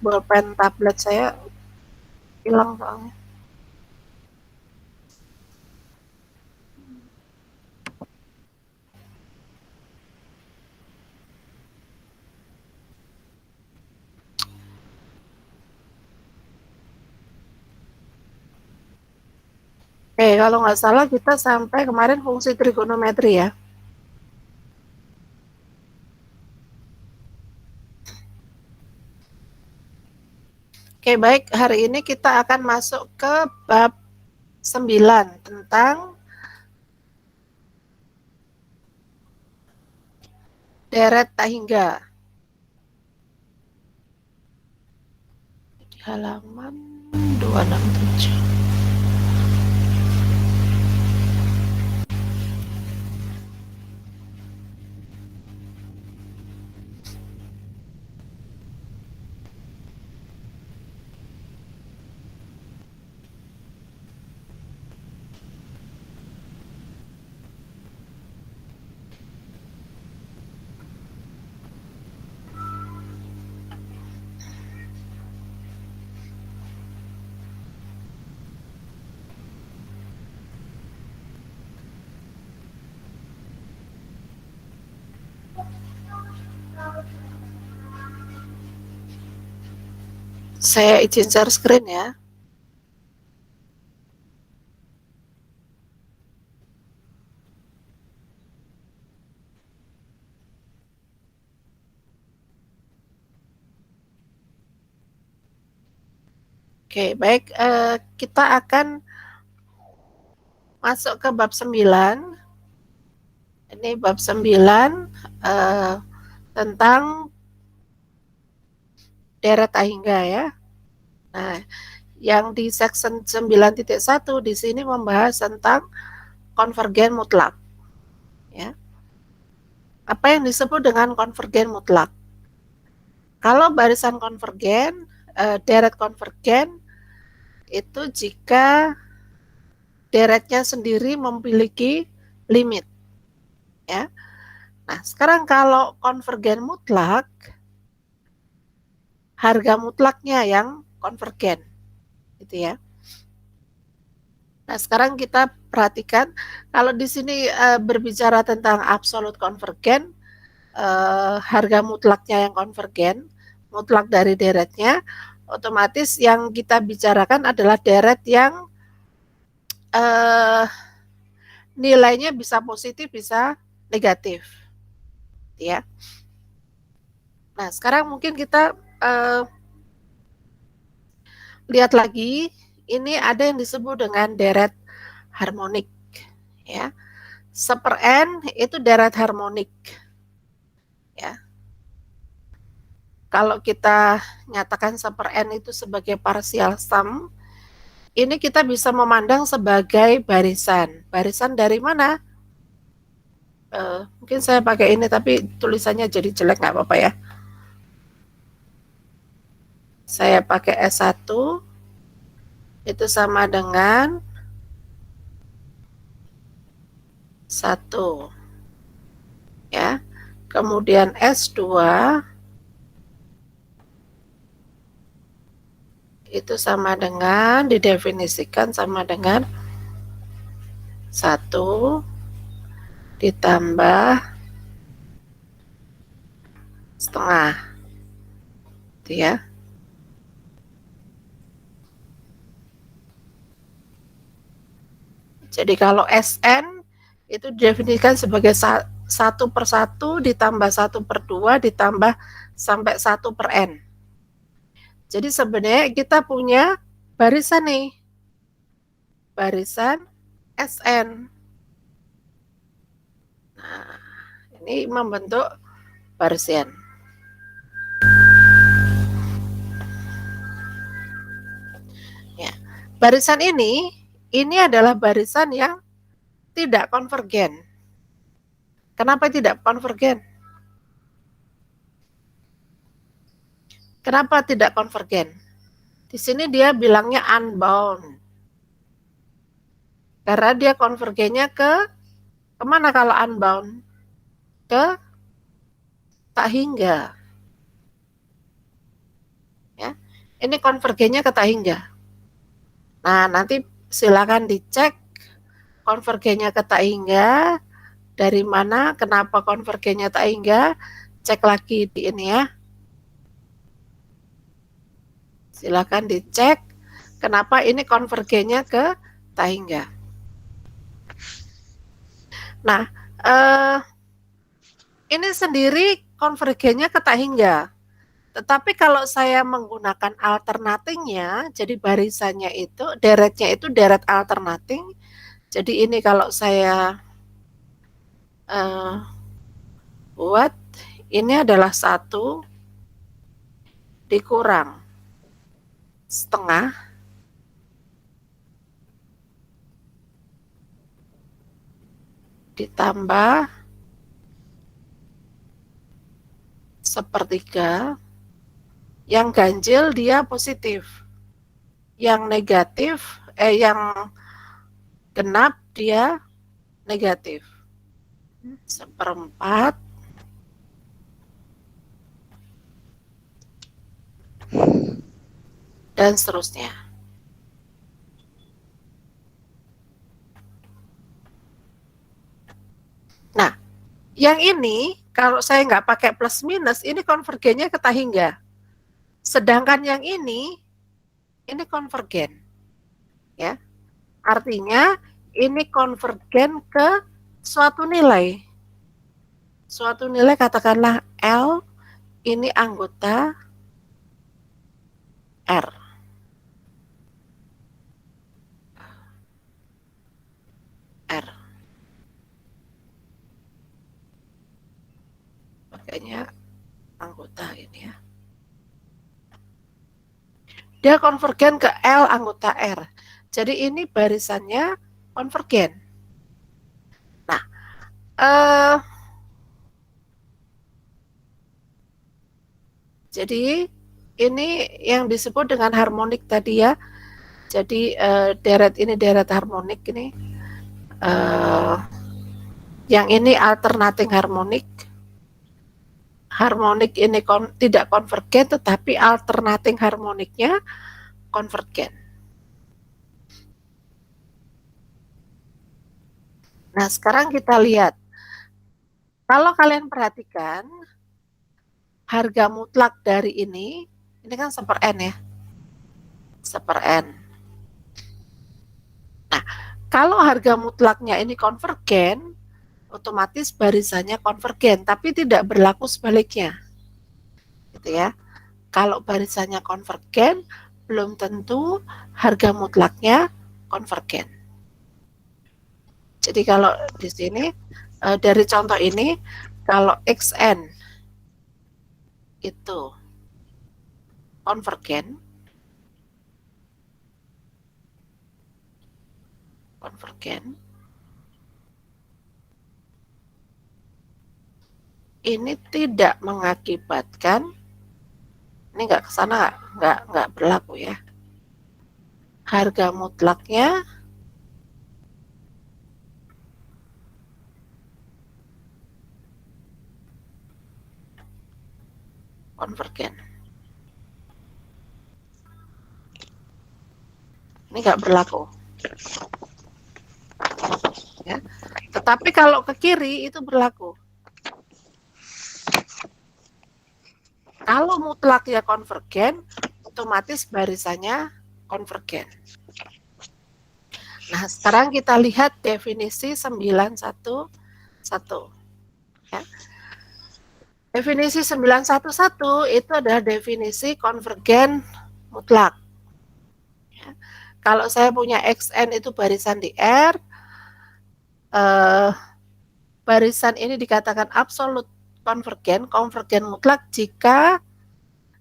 bolpen tablet saya hilang soalnya. Kalau nggak salah kita sampai kemarin fungsi trigonometri ya. Baik, hari ini kita akan masuk ke bab 9 tentang deret tak hingga. Di halaman 267. Saya izin share screen ya. Baik, kita akan masuk ke bab 9. Ini bab 9 tentang deret tak hingga ya. Nah, yang di section 9.1 di sini membahas tentang konvergen mutlak. Ya. Apa yang disebut dengan konvergen mutlak? Kalau barisan konvergen, deret konvergen itu jika deretnya sendiri memiliki limit. Ya. Nah, sekarang kalau konvergen mutlak, harga mutlaknya yang konvergen, gitu ya. Nah, sekarang kita perhatikan kalau di sini berbicara tentang absolut konvergen, harga mutlaknya yang konvergen, mutlak dari deretnya, otomatis yang kita bicarakan adalah deret yang nilainya bisa positif, bisa negatif, ya. Nah, sekarang mungkin kita lihat lagi, ini ada yang disebut dengan deret harmonik, ya. 1/n itu deret harmonik, ya. Kalau kita nyatakan 1/n itu sebagai partial sum, ini kita bisa memandang sebagai barisan. Barisan dari mana? Mungkin saya pakai ini, tapi tulisannya jadi jelek, nggak apa-apa ya. Saya pakai S1, itu sama dengan 1. Ya. Kemudian S2, itu sama dengan, didefinisikan sama dengan 1 ditambah setengah, gitu ya. Jadi kalau Sn itu didefinisikan sebagai 1/1 ditambah 1/2 ditambah sampai 1/n. Jadi sebenarnya kita punya barisan nih, barisan Sn. Nah, ini membentuk barisan. Ya. Barisan ini adalah barisan yang tidak konvergen. Kenapa tidak konvergen? Kenapa tidak konvergen? Di sini dia bilangnya unbound. Karena dia konvergennya kemana kalau unbound? Ke tak hingga. Ini konvergennya ke tak hingga. Nah, nanti silakan dicek konvergennya ke tak hingga, dari mana, kenapa konvergennya tak hingga, cek lagi di ini ya. Silakan dicek kenapa ini konvergennya ke tak hingga. Nah, ini sendiri konvergennya ke tak hingga. Tetapi kalau saya menggunakan alternatingnya, jadi barisannya itu, deretnya itu deret alternating. Jadi ini kalau saya buat, ini adalah 1 dikurang setengah ditambah sepertiga, yang ganjil dia positif, yang negatif, yang genap dia negatif, 1/4, dan seterusnya. Nah, yang ini kalau saya nggak pakai plus minus, ini konvergennya ke tak hingga. Sedangkan yang ini konvergen, ya. Artinya ini konvergen ke suatu nilai. Suatu nilai katakanlah L, ini anggota R. R. Makanya anggota ini ya. Dia konvergen ke L anggota R. Jadi ini barisannya konvergen. Nah, jadi ini yang disebut dengan harmonik tadi ya. Jadi deret ini deret harmonik ini. Yang ini alternating harmonik. Harmonik ini tidak konvergen, tetapi alternating harmoniknya konvergen. Nah, sekarang kita lihat. Kalau kalian perhatikan, harga mutlak dari ini kan 1/n ya. 1/n. Nah, kalau harga mutlaknya ini konvergen, otomatis barisannya konvergen, tapi tidak berlaku sebaliknya. Gitu ya. Kalau barisannya konvergen, belum tentu harga mutlaknya konvergen. Jadi kalau di sini dari contoh ini, kalau XN itu konvergen, ini tidak mengakibatkan, ini nggak ke sana, nggak berlaku ya. Harga mutlaknya konvergen. Ini nggak berlaku. Ya. Tetapi kalau ke kiri itu berlaku. Kalau mutlaknya konvergen, otomatis barisannya konvergen. Nah, sekarang kita lihat definisi 911. Ya. Definisi 911 itu adalah definisi konvergen mutlak. Ya. Kalau saya punya XN itu barisan di R, barisan ini dikatakan absolut konvergen mutlak jika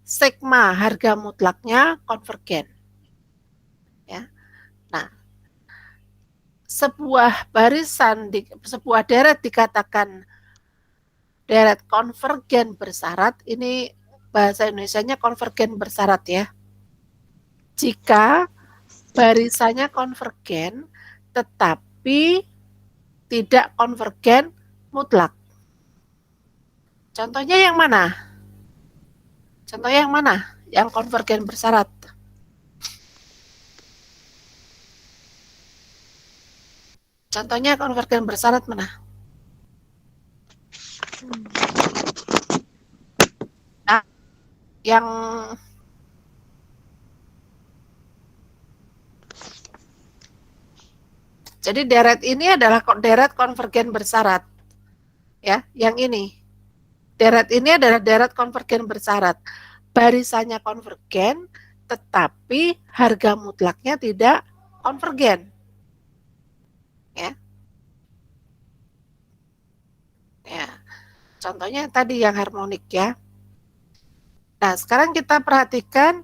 sigma harga mutlaknya konvergen. Ya. Nah, sebuah barisan sebuah deret dikatakan deret konvergen bersyarat, ini bahasa Indonesianya konvergen bersyarat ya. Jika barisannya konvergen tetapi tidak konvergen mutlak. Contohnya yang mana? yang konvergen bersyarat. Contohnya konvergen bersyarat mana? Nah, yang jadi deret ini adalah deret konvergen bersyarat. Ya, yang ini. Deret ini adalah deret konvergen bersyarat. Barisannya konvergen, tetapi harga mutlaknya tidak konvergen. Ya. Ya. Contohnya tadi yang harmonik ya. Nah, sekarang kita perhatikan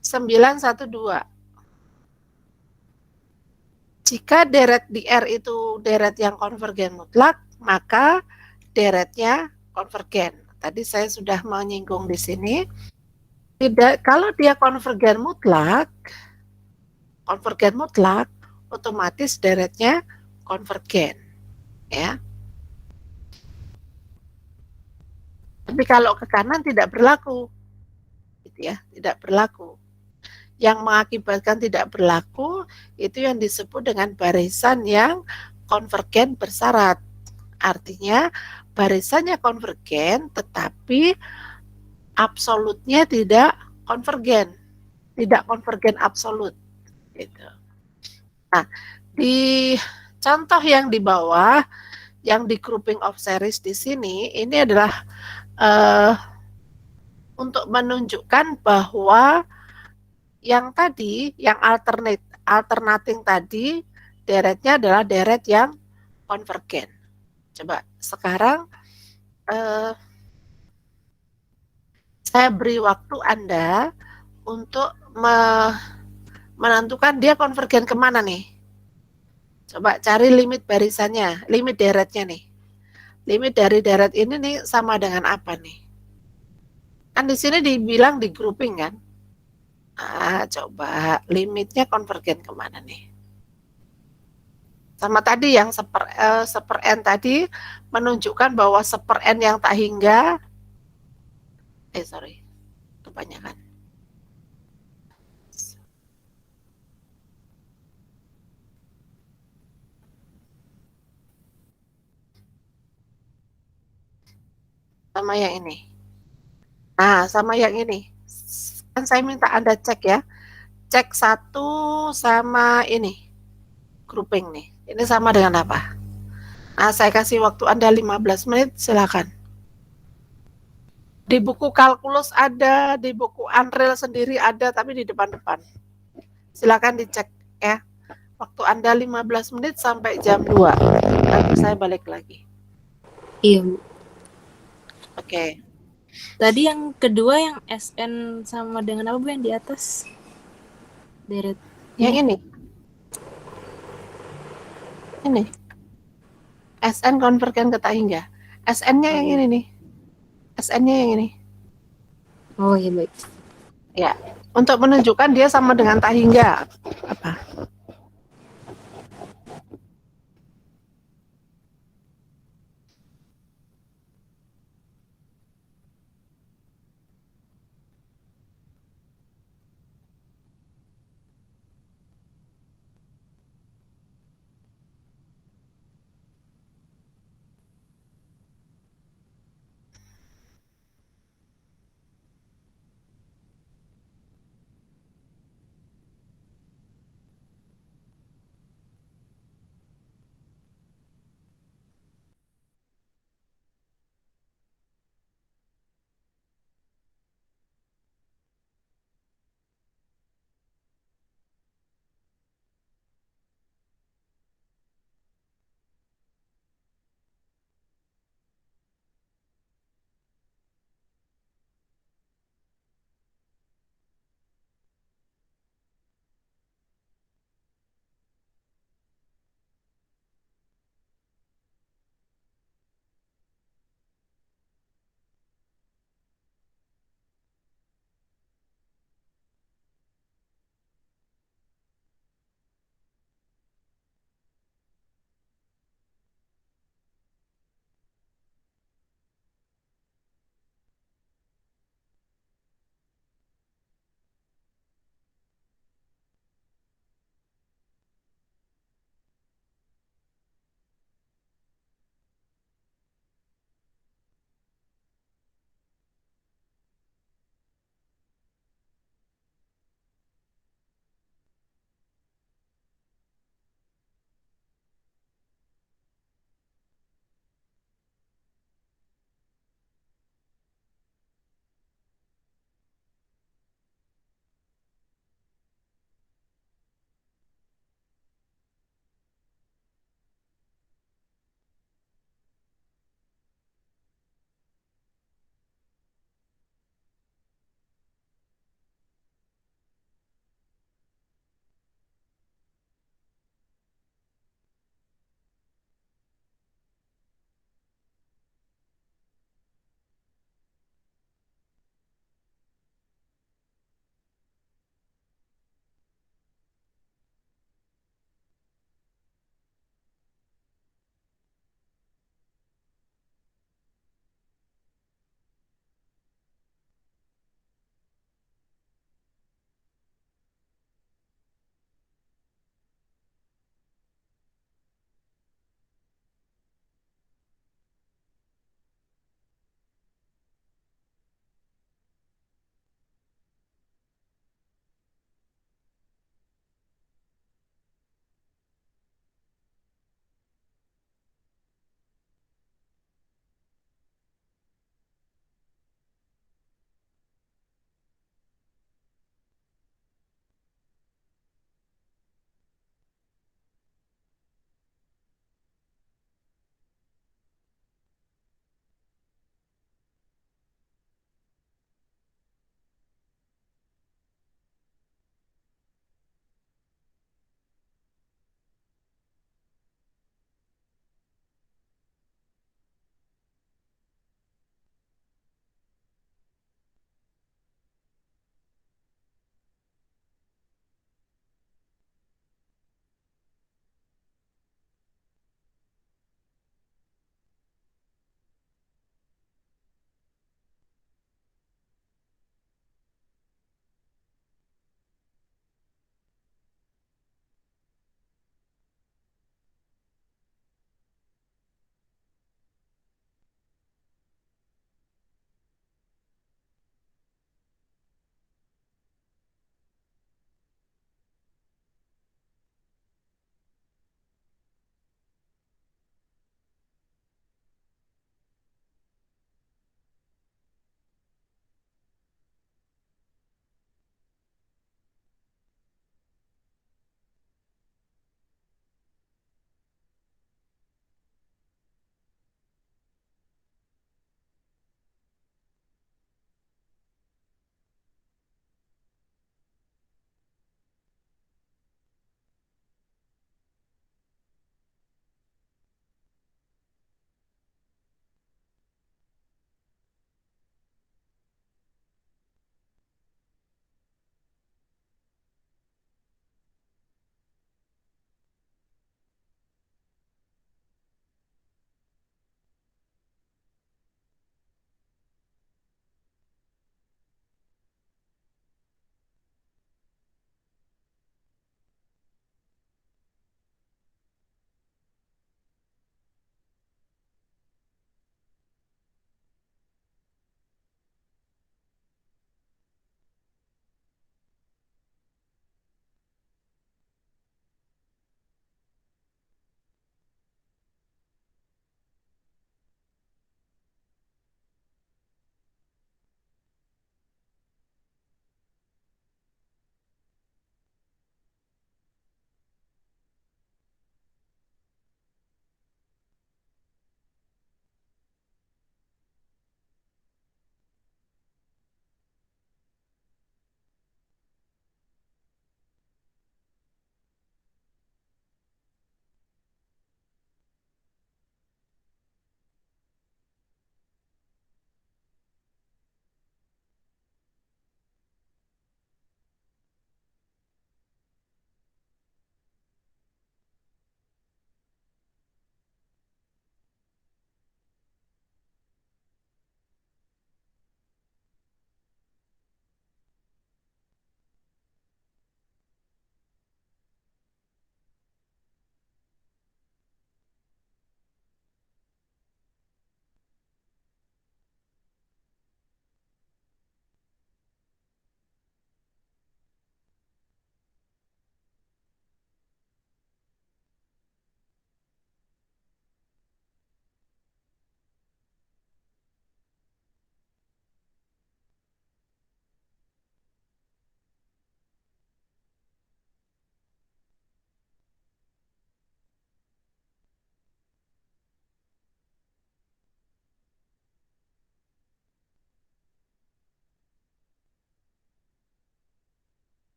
912. Jika deret di R itu deret yang konvergen mutlak, maka deretnya konvergen. Tadi saya sudah menyinggung di sini. Tidak, kalau dia konvergen mutlak, otomatis deretnya konvergen, ya. Tapi kalau ke kanan tidak berlaku, gitu ya, tidak berlaku. Yang mengakibatkan tidak berlaku itu yang disebut dengan barisan yang konvergen bersyarat. Artinya barisannya konvergen, tetapi absolutnya tidak konvergen, absolut. Gitu. Nah, di contoh yang di bawah, yang di grouping of series di sini, ini adalah untuk menunjukkan bahwa yang tadi, yang alternating tadi, deretnya adalah deret yang konvergen. Coba sekarang saya beri waktu Anda untuk menentukan dia konvergen kemana nih. Coba cari limit barisannya, limit deretnya nih. Limit dari deret ini nih sama dengan apa nih? Kan di sini dibilang di grouping kan? Coba limitnya konvergen kemana nih? Sama tadi yang seper N tadi menunjukkan bahwa seper N yang tak hingga, kebanyakan. Sama yang ini. Nah, sama yang ini. Kan saya minta Anda cek ya. Cek satu sama ini. Grouping nih. Ini sama dengan apa? Nah, saya kasih waktu Anda 15 menit, silakan. Di buku kalkulus ada, di buku Unreal sendiri ada, tapi di depan-depan. Silakan dicek ya. Waktu Anda 15 menit sampai jam 2. Nanti saya balik lagi. Iya, Bu. Oke. Tadi yang kedua yang SN sama dengan apa, Bu, yang di atas? Deret. Yang ini. Ini. SN konvergen ke tak hingga. SN-nya yang ini nih. SN-nya yang ini. Oh, iya, baik. Ya, untuk menunjukkan dia sama dengan tak hingga. Apa?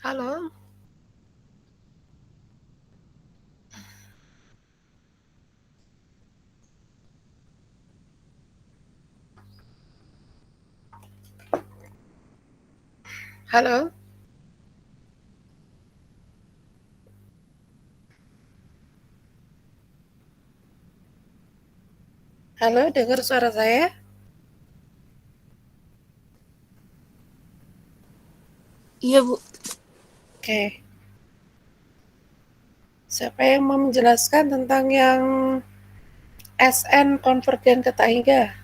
Halo? Halo? Halo, dengar suara saya? Iya, Bu. Oke. Siapa yang mau menjelaskan tentang yang SN konvergen kata hingga?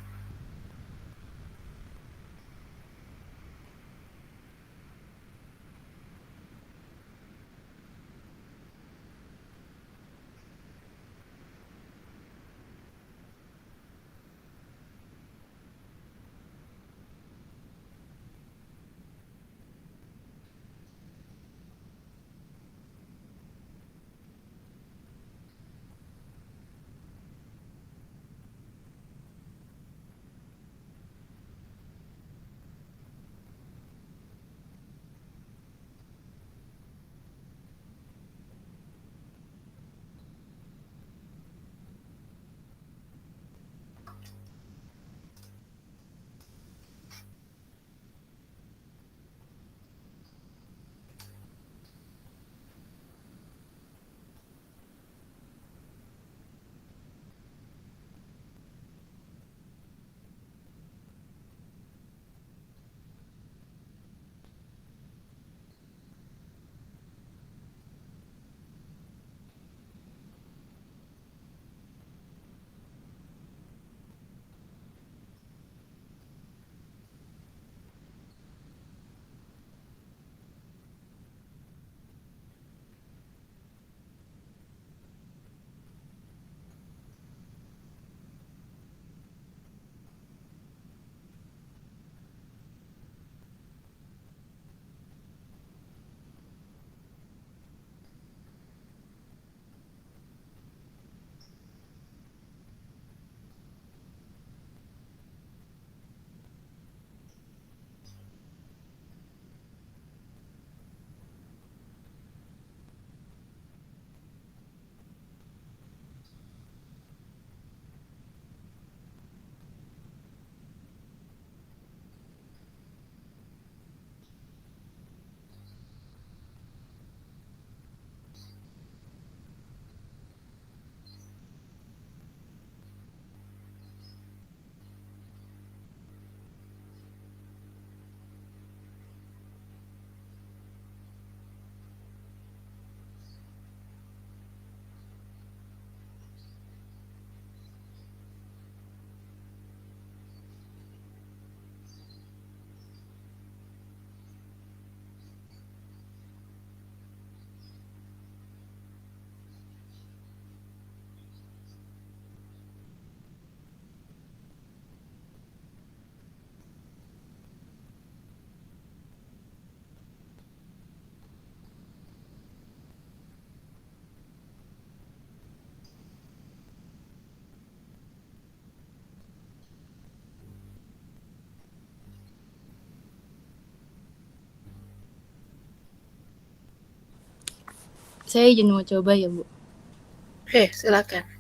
Saya izin mau coba ya, Bu. Oke, silakan.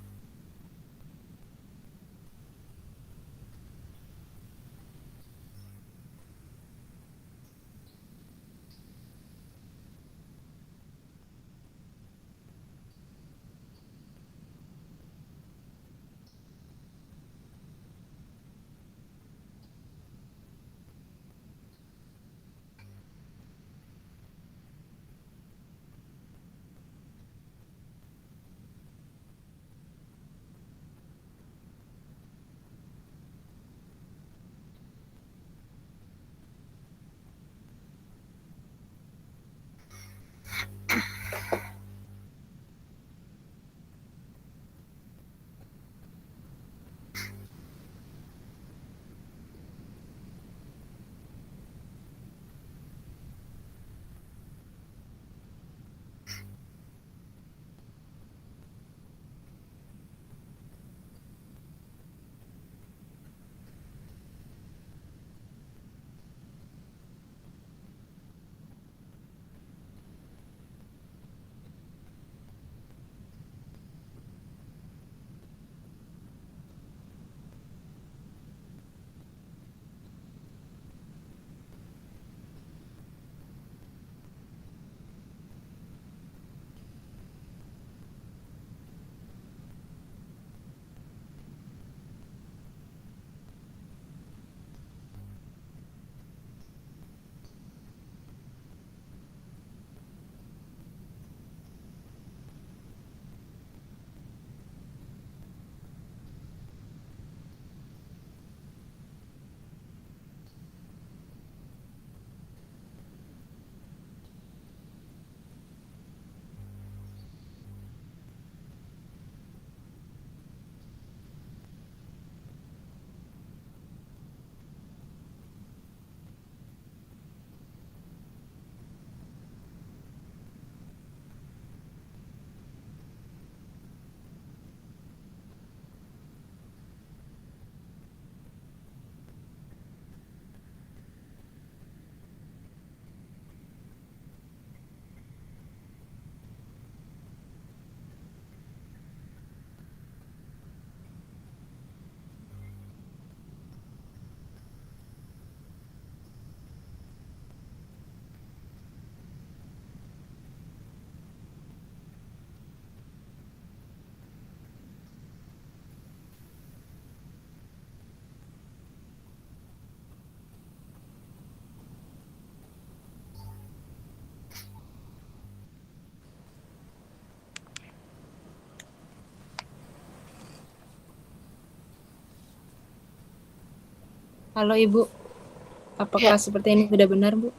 Halo Ibu, Ya, apakah seperti ini sudah benar Bu?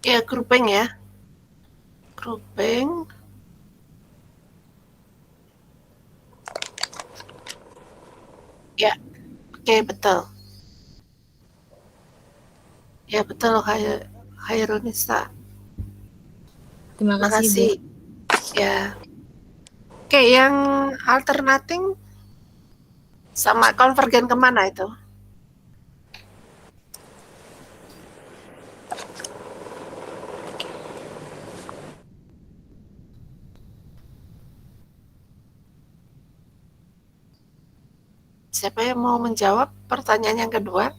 ya grouping ya. Grouping. Ya, oke betul. Ya betul Khairunisa. Terima kasih Bu. Makasih. Ya. Oke, yang alternating sama konvergen kemana itu? Siapa yang mau menjawab pertanyaan yang kedua?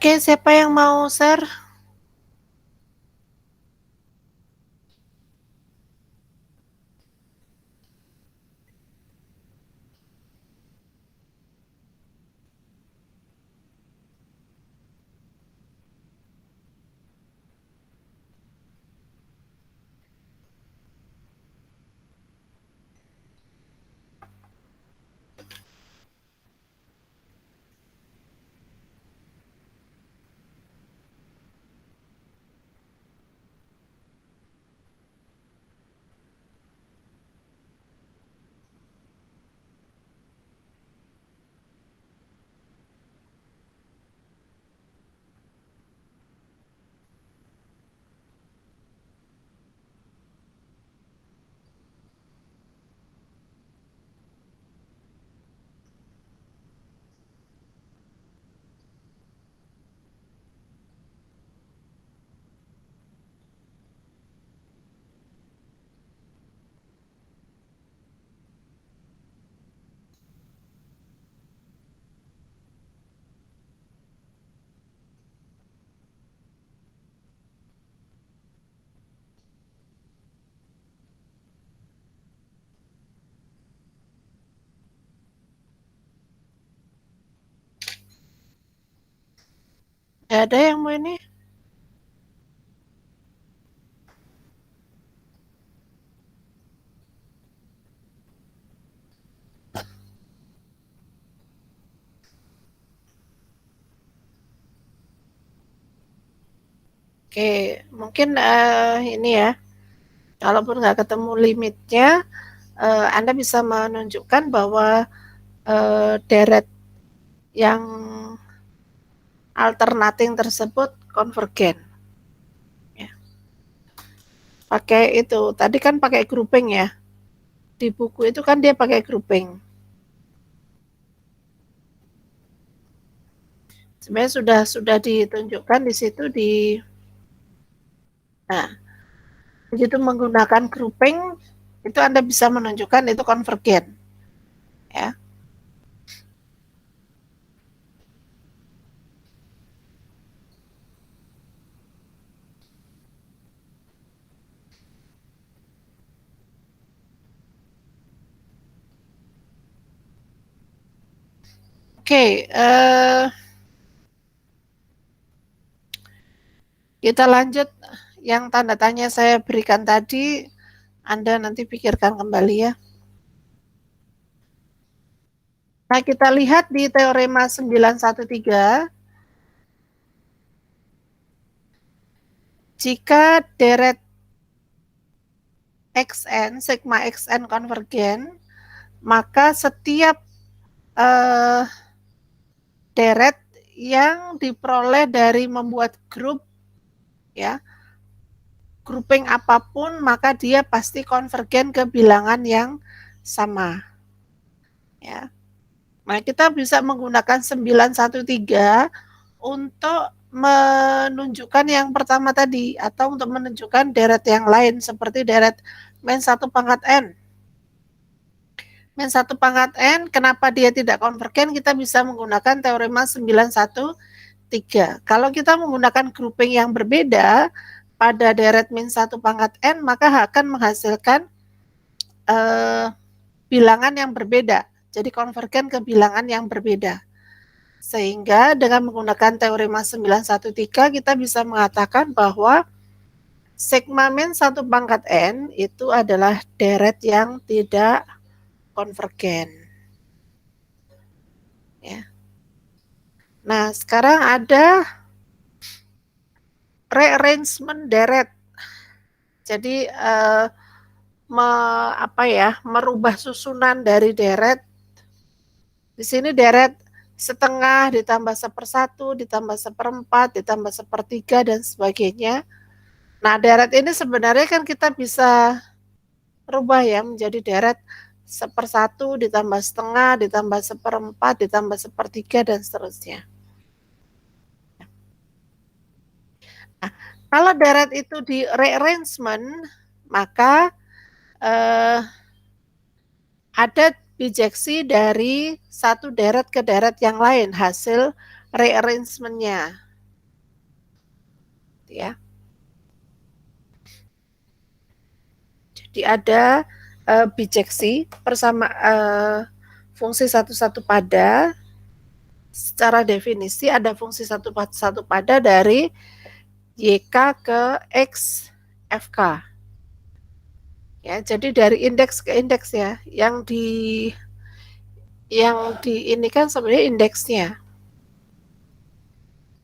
Oke, siapa yang mau share? Gak ada yang mau ini? Oke, mungkin ini ya, kalaupun nggak ketemu limitnya, Anda bisa menunjukkan bahwa deret yang alternating tersebut konvergen. Ya. Pakai itu, tadi kan pakai grouping ya. Di buku itu kan dia pakai grouping. Sebenarnya sudah ditunjukkan di situ di. Nah, begitu menggunakan grouping itu Anda bisa menunjukkan itu konvergen. Ya. Oke, kita lanjut yang tanda tanya saya berikan tadi, Anda nanti pikirkan kembali ya. Nah, kita lihat di teorema 913, jika deret Xn, sigma Xn konvergen, maka setiap deret yang diperoleh dari membuat grup, ya, grouping apapun, maka dia pasti konvergen ke bilangan yang sama. Ya. Nah, kita bisa menggunakan 913 untuk menunjukkan yang pertama tadi, atau untuk menunjukkan deret yang lain, seperti deret min 1 pangkat N. Min 1 pangkat N, kenapa dia tidak konvergen? Kita bisa menggunakan teorema 913. Kalau kita menggunakan grouping yang berbeda pada deret min 1 pangkat N, maka akan menghasilkan bilangan yang berbeda. Jadi konvergen ke bilangan yang berbeda. Sehingga dengan menggunakan teorema 913 kita bisa mengatakan bahwa sigma min 1 pangkat N itu adalah deret yang tidak konvergen. Ya. Nah, sekarang ada rearrangement deret. Jadi merubah susunan dari deret. Di sini deret setengah ditambah 1/1 ditambah 1/4 ditambah 1/3 dan sebagainya. Nah, deret ini sebenarnya kan kita bisa rubah ya menjadi deret 1/1 ditambah setengah ditambah 1/4 ditambah 1/3 dan seterusnya. Nah, kalau deret itu di rearrangement, maka ada bijeksi dari satu deret ke deret yang lain hasil rearrangement-nya. Ya. Jadi ada bijeksi bersama fungsi satu-satu pada. Secara definisi ada fungsi satu pada dari YK ke X FK. Ya, jadi dari indeks ke indeks ya. Yang ini kan sebenarnya indeksnya.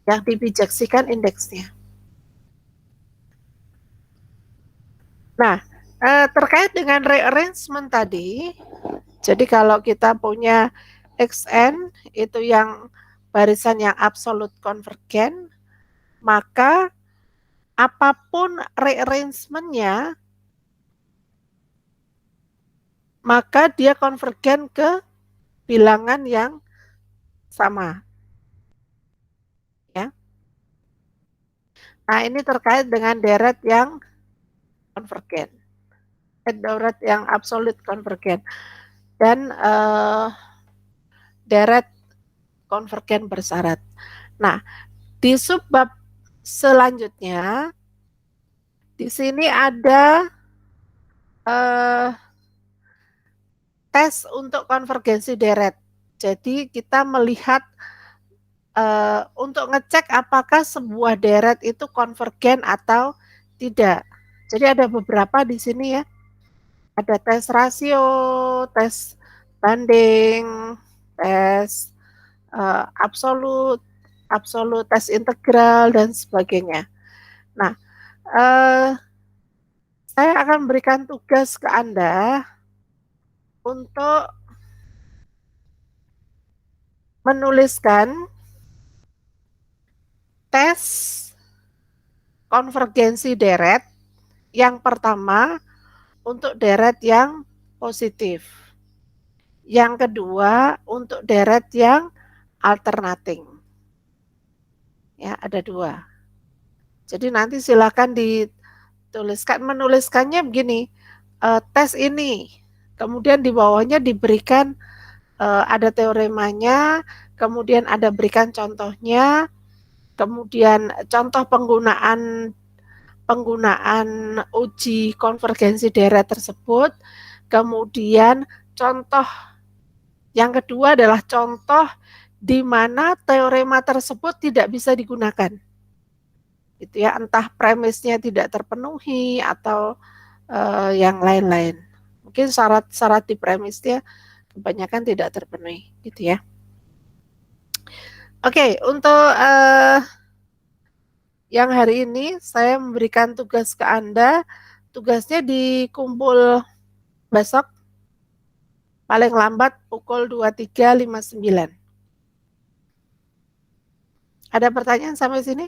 Yang dibijeksikan indeksnya. Nah, terkait dengan rearrangement tadi, jadi kalau kita punya Xn itu yang barisan yang absolut konvergen, maka apapun rearrangement-nya, maka dia konvergen ke bilangan yang sama. Ya. Nah, ini terkait dengan deret yang konvergen. Deret yang absolut konvergen. Dan deret konvergen bersyarat. Nah, di subbab selanjutnya, di sini ada tes untuk konvergensi deret. Jadi kita melihat untuk ngecek apakah sebuah deret itu konvergen atau tidak. Jadi ada beberapa di sini ya. Ada tes rasio, tes banding, tes absolut, tes integral, dan sebagainya. Nah, saya akan berikan tugas ke Anda untuk menuliskan tes konvergensi deret yang pertama untuk deret yang positif. Yang kedua untuk deret yang alternating. Ya, ada 2. Jadi nanti silakan dituliskan, menuliskannya begini, tes ini, kemudian di bawahnya diberikan ada teoremanya, kemudian ada berikan contohnya, kemudian contoh penggunaan uji konvergensi deret tersebut, kemudian contoh yang kedua adalah contoh di mana teorema tersebut tidak bisa digunakan. Gitu ya, entah premisnya tidak terpenuhi atau yang lain-lain. Mungkin syarat-syarat di premisnya kebanyakan tidak terpenuhi, gitu ya. Oke, untuk yang hari ini saya memberikan tugas ke Anda. Tugasnya dikumpul besok paling lambat pukul 23.59. Ada pertanyaan sampai sini?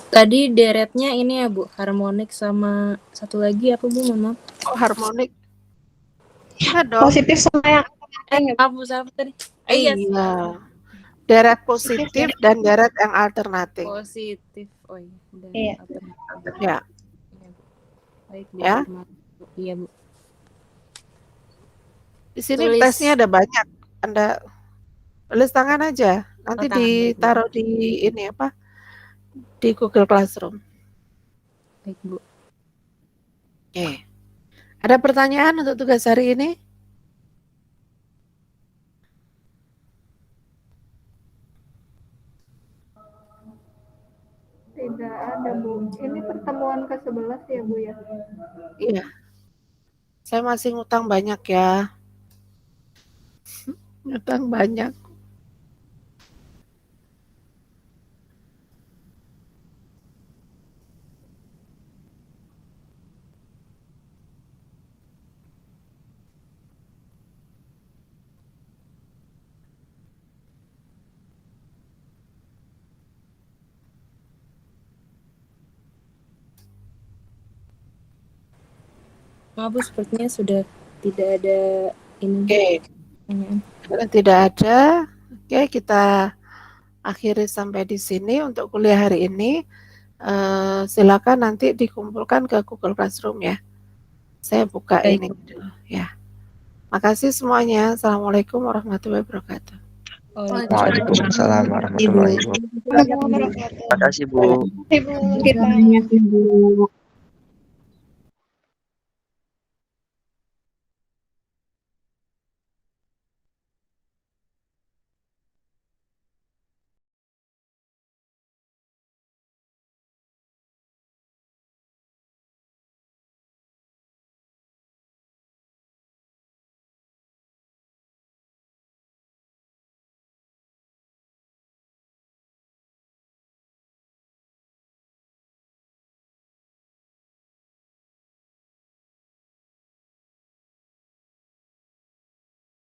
Tadi deretnya ini ya Bu, harmonik sama satu lagi apa Bu, Mama? Oh, harmonik. Iya dong. Positif sama yang Apa tadi? Iya. Deret positif dan deret yang alternatif. Positif. Oh iya. Iya. Ya. Baik, Bu. Ya. Iya, Bu. Di sini tesnya ada banyak. Anda tulis tangan aja. Nanti ditaruh di ini apa? Di Google Classroom. Baik, Bu. Oke. Ada pertanyaan untuk tugas hari ini? Tidak ada, Bu. Ini pertemuan ke-11 ya, Bu ya? Iya. Saya masih ngutang banyak ya. Ngutang banyak. Maaf Bu, sepertinya sudah tidak ada ini. Oke. Kalau tidak ada, oke, kita akhiri sampai di sini untuk kuliah hari ini. Silakan nanti dikumpulkan ke Google Classroom ya. Saya buka ini dulu ya. Makasih semuanya. Assalamualaikum warahmatullahi wabarakatuh. Waalaikumsalam warahmatullahi wabarakatuh. Terima kasih, Bu. Terima kasih, Bu. Terima kasih, Bu.